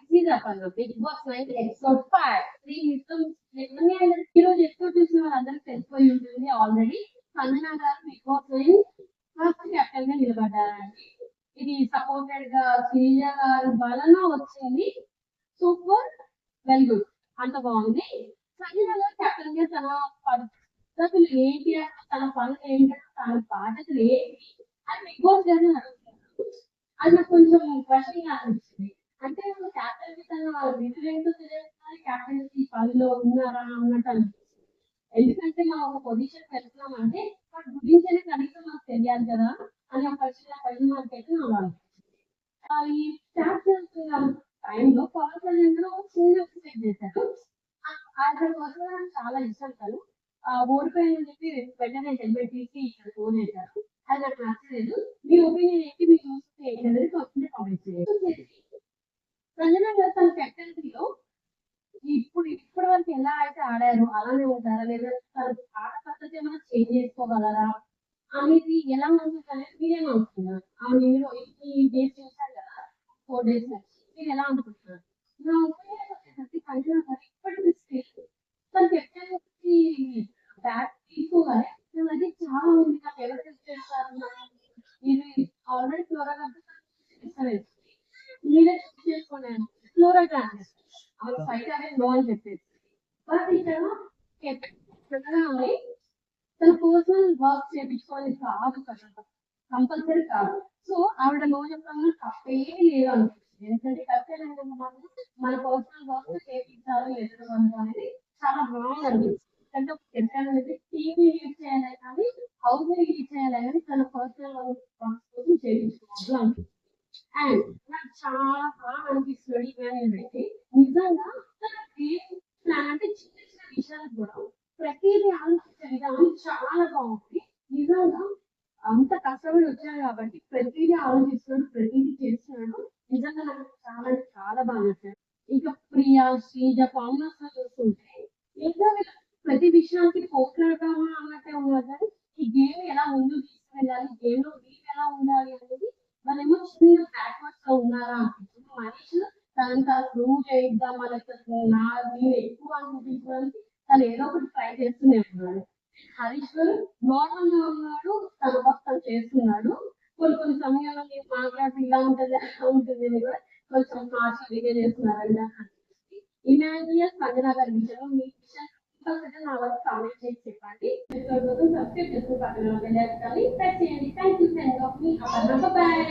సీతాఫలం big boss 9 episode 5 ఈ రోజు ఎపిసోడ్ చూసిన వాళ్ళందరికీ తెలిసిపోయి ఉంటుంది ఆల్రెడీ. సంజన గారు బిగ్ బాస్ 9 ఫస్ట్ కెప్టెన్ గా నిలబడ్డారండి. ఇది సపోర్టెడ్ గా శ్రీజ గారు వలన వచ్చింది. సూపర్, వెల్ గుడ్, అంత బాగుంది. సంజన గారు కెప్టెన్ గా తన పద్ధతులు ఏంటి, తన పనులు ఏంటి, తన బాధ్యతలు ఏంటి అని బిగ్ బాస్ గారిని అడుగుతున్నారు. అది నాకు కొంచెం క్వశ్చన్ అనిపించింది. అంటే క్యాప్టెన్ తన విధులేంటో తెలియదు, క్యాప్టెన్సీ పనిలో ఉన్నారా అన్నట్టు అనిపిస్తుంది. ఎందుకంటే మనం ఒక పొజిషన్ వెళ్తున్నామంటే వాటి గురించి కనీసం మనకు తెలియాలి కదా అని ఒక క్వశ్చన్ మనకైతే నాకు అనిపించింది. ఈ స్టార్ట్ చేస్తున్న టైంలో పవన్ కళ్యాణ్ గారు ఒక చిన్న మిస్టేక్ చేశారు. ఆయన కోసం నాకు చాలా ఇష్టం తను. ఓడిపోయిందని చెప్పి వెంటనే హెల్మెట్ తీసి ఇక్కడ ఫోన్ చేశారు. అది నాకు నచ్చలేదు. మీ ఒపీనియన్ ఏంటి, మీ చూస్తే ఏంటి అనేది కొంచెం కామెంట్ చేయండి. సంజన గారు తన కెప్టెన్సీలో ఇప్పటి వరకు ఎలా అయితే ఆడారు అలానే ఉంటారా, లేదా తన ఆట పద్ధతి ఏమైనా చేంజ్ చేసుకోగలరా అనేది ఎలా ఉంటుంది అనేది మీరేమనుకుంటున్నారు? మీరు ఈ డేస్ చూసారు కదా, 4 days నుంచి మీరు ఎలా అనుకుంటున్నారు? నా ఒపీనియన్ వచ్చేసరికి సంజన గారు ఇప్పటి మిస్టేక్ తన కెప్టెన్సీ బ్యాట్ తీసుకోగానే అది చాలా ఉంది, నాకు ఎవరు చేస్తారు, ఇది ఆల్రెడీ త్వరగా మీరే చేసుకున్నాను ఫ్లోరైడ్ ఆమె ఫైట్ అనేది నో అని చెప్పేసి. బట్ ఇక్కడ తన పర్సనల్ వర్క్ చేయించుకోవాలి కాదు కదా, కంపల్సరీ కాదు. సో ఆవిడ నో చెప్పడం తప్పేమీ లేదు అనిపిస్తుంది. ఎందుకంటే కరెక్ట్ మన పర్సనల్ వర్క్ చేయించాలి ఎదురు అనేది చాలా రాంగ్ అనిపిస్తుంది. అంటే ఒక కెప్టెన్ అనేది టీవీ లీడ్ చేయాలి కానీ హౌస్ ని లీడ్ చేయాలి కానీ తన పర్సనల్ వర్క్ కోసం చేయించుకోవాలి అనిపిస్తుంది. అండ్ నాకు చాలా బాగా అనిపిస్తుంది ఏంటంటే నిజంగా తన గేమ్ ప్లాన్ అంటే చిన్న చిన్న విషయాలు కూడా ప్రతిదీ ఆలోచించే విధానం చాలా బాగుంది. నిజంగా అంత కష్టపడి వచ్చాను కాబట్టి ప్రతిదీ ఆలోచిస్తున్నాడు, ప్రతిదీ చేస్తున్నాడు. నిజంగా నాకు చాలా చాలా బాగా నచ్చాడు. ఇంకా ప్రియా శ్రీజ కాంబినేషన్ చూస్తుంటే ఇంకా ప్రతి విషయానికి పోట్లాడతామా అన్నట్టే ఉన్నారు కానీ ఈ గేమ్ ఎలా ముందుకు తీసుకెళ్ళాలి, గేమ్ లో వీళ్ళు ఎలా ఉండాలి అనేది వాళ్ళేమో చిన్న బ్యాక్వర్డ్స్ లో ఉన్నారా అనిపించింది. మనిషి తనని తాను ప్రూవ్ చేయిద్దాం, మనకు నేను ఎక్కువ అనిపించడానికి తను ఏదో ఒకటి ట్రై చేస్తూనే ఉన్నాడు. హరీష్ గారు నార్మల్ గా ఉన్నాడు, తన వర్క్ తను చేస్తున్నాడు. కొన్ని సమయాల్లో మీరు మాట్లాడుతూ ఇలా ఉంటుంది అలా ఉంటుంది అని కూడా కొంచెం హార్ష్గా చేస్తున్నారండి. ఇమాన్యుయల్ సంజన గారి విషయంలో మీ విషయం నా వరకు కామెంట్ చేసి చెప్పండి. సబ్స్క్రైబ్ చేసుకుని పక్కన వెళ్ళాలి. Thank you. బాయ్.